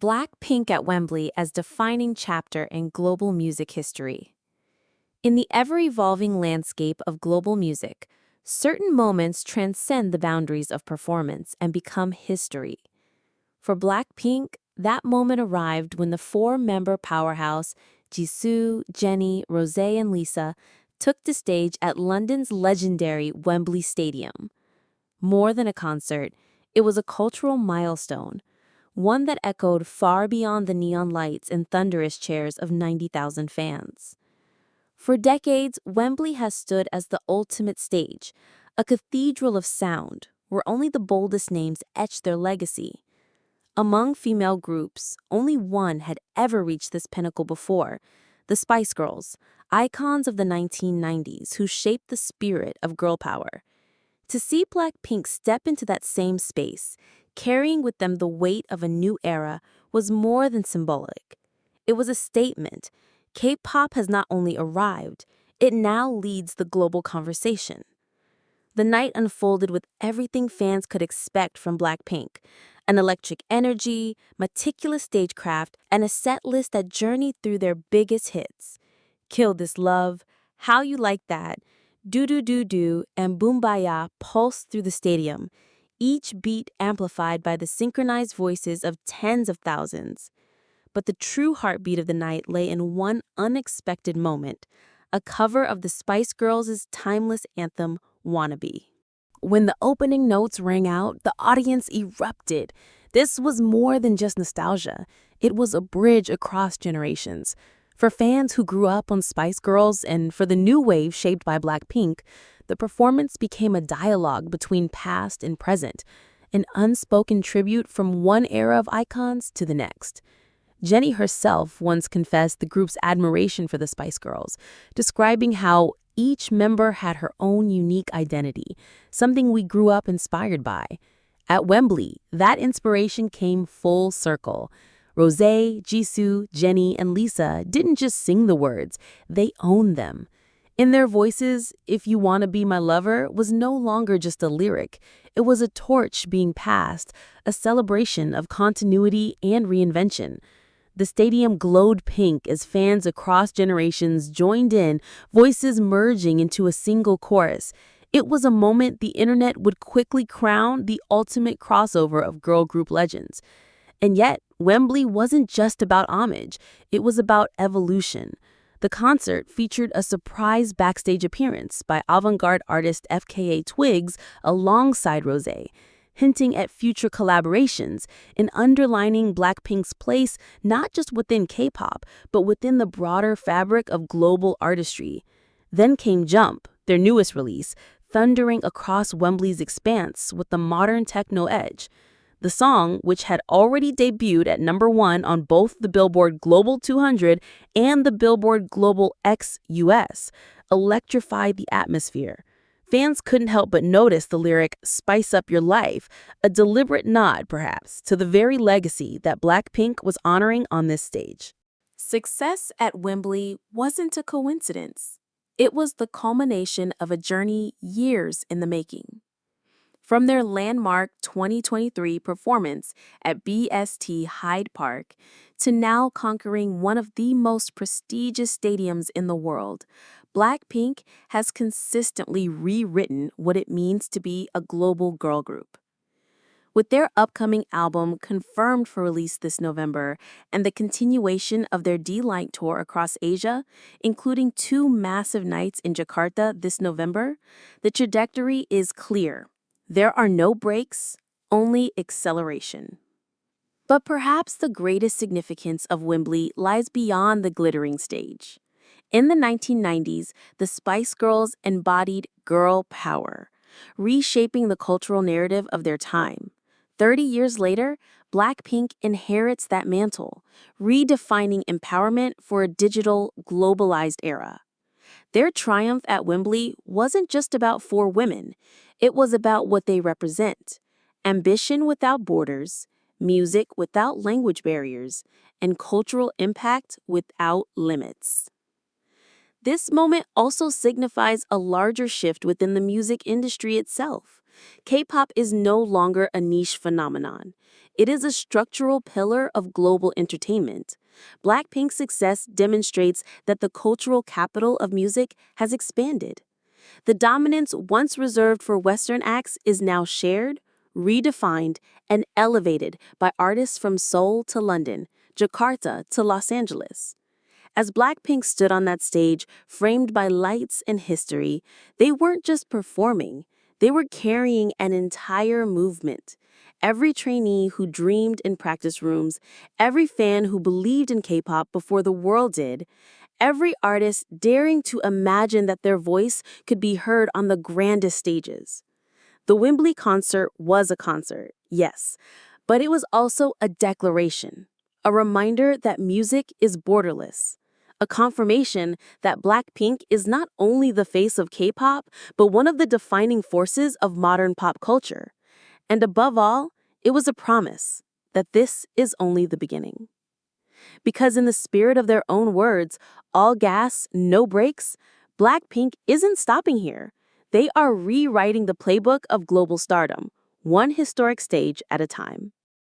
BLACKPINK at Wembley as defining chapter in global music history. In the ever-evolving landscape of global music, certain moments transcend the boundaries of performance and become history. For BLACKPINK, that moment arrived when the four-member powerhouse Jisoo, Jennie, Rosé, and Lisa took the stage at London's legendary Wembley Stadium. More than a concert, it was a cultural milestone, one that echoed far beyond the neon lights and thunderous cheers of 90,000 fans. For decades, Wembley has stood as the ultimate stage, a cathedral of sound, where only the boldest names etched their legacy. Among female groups, only one had ever reached this pinnacle before: the Spice Girls, icons of the 1990s who shaped the spirit of girl power. To see BLACKPINK step into that same space, carrying with them the weight of a new era, was more than symbolic. It was a statement. K-pop has not only arrived, it now leads the global conversation. The night unfolded with everything fans could expect from BLACKPINK: an electric energy, meticulous stagecraft, and a set list that journeyed through their biggest hits: Kill This Love, How You Like That, Do Do Do Do, and Boombaya pulsed through the stadium, each beat amplified by the synchronized voices of tens of thousands. But the true heartbeat of the night lay in one unexpected moment: a cover of the Spice Girls' timeless anthem, Wannabe. When the opening notes rang out, the audience erupted. This was more than just nostalgia. It was a bridge across generations. For fans who grew up on Spice Girls and for the new wave shaped by BLACKPINK, the performance became a dialogue between past and present, an unspoken tribute from one era of icons to the next. Jennie herself once confessed the group's admiration for the Spice Girls, describing how each member had her own unique identity, something we grew up inspired by. At Wembley, that inspiration came full circle. Rosé, Jisoo, Jennie, and Lisa didn't just sing the words, they owned them. In their voices, "If You Wanna Be My Lover" was no longer just a lyric. It was a torch being passed, a celebration of continuity and reinvention. The stadium glowed pink as fans across generations joined in, voices merging into a single chorus. It was a moment the internet would quickly crown the ultimate crossover of girl group legends. And yet, Wembley wasn't just about homage, it was about evolution. The concert featured a surprise backstage appearance by avant-garde artist FKA Twigs alongside Rosé, hinting at future collaborations and underlining BLACKPINK's place not just within K-pop, but within the broader fabric of global artistry. Then came Jump, their newest release, thundering across Wembley's expanse with the modern techno edge. The song, which had already debuted at #1 on both the Billboard Global 200 and the Billboard Global X US, electrified the atmosphere. Fans couldn't help but notice the lyric "Spice Up Your Life," a deliberate nod, perhaps, to the very legacy that BLACKPINK was honoring on this stage. Success at Wembley wasn't a coincidence. It was the culmination of a journey years in the making. From their landmark 2023 performance at BST Hyde Park to now conquering one of the most prestigious stadiums in the world, BLACKPINK has consistently rewritten what it means to be a global girl group. With their upcoming album confirmed for release this November and the continuation of their D-Light tour across Asia, including 2 massive nights in Jakarta this November, the trajectory is clear. There are no breaks, only acceleration. But perhaps the greatest significance of Wembley lies beyond the glittering stage. In the 1990s, the Spice Girls embodied girl power, reshaping the cultural narrative of their time. 30 years later, BLACKPINK inherits that mantle, redefining empowerment for a digital, globalized era. Their triumph at Wembley wasn't just about 4 women. It was about what they represent: ambition without borders, music without language barriers, and cultural impact without limits. This moment also signifies a larger shift within the music industry itself. K-pop is no longer a niche phenomenon. It is a structural pillar of global entertainment. Blackpink's success demonstrates that the cultural capital of music has expanded. The dominance once reserved for Western acts is now shared, redefined, and elevated by artists from Seoul to London, Jakarta to Los Angeles. As Blackpink stood on that stage, framed by lights and history, they weren't just performing, they were carrying an entire movement. Every trainee who dreamed in practice rooms, every fan who believed in K-pop before the world did, every artist daring to imagine that their voice could be heard on the grandest stages. The Wembley concert was a concert, yes, but it was also a declaration, a reminder that music is borderless, a confirmation that Blackpink is not only the face of K-pop, but one of the defining forces of modern pop culture. And above all, it was a promise that this is only the beginning. Because in the spirit of their own words, all gas, no brakes, Blackpink isn't stopping here. They are rewriting the playbook of global stardom, one historic stage at a time.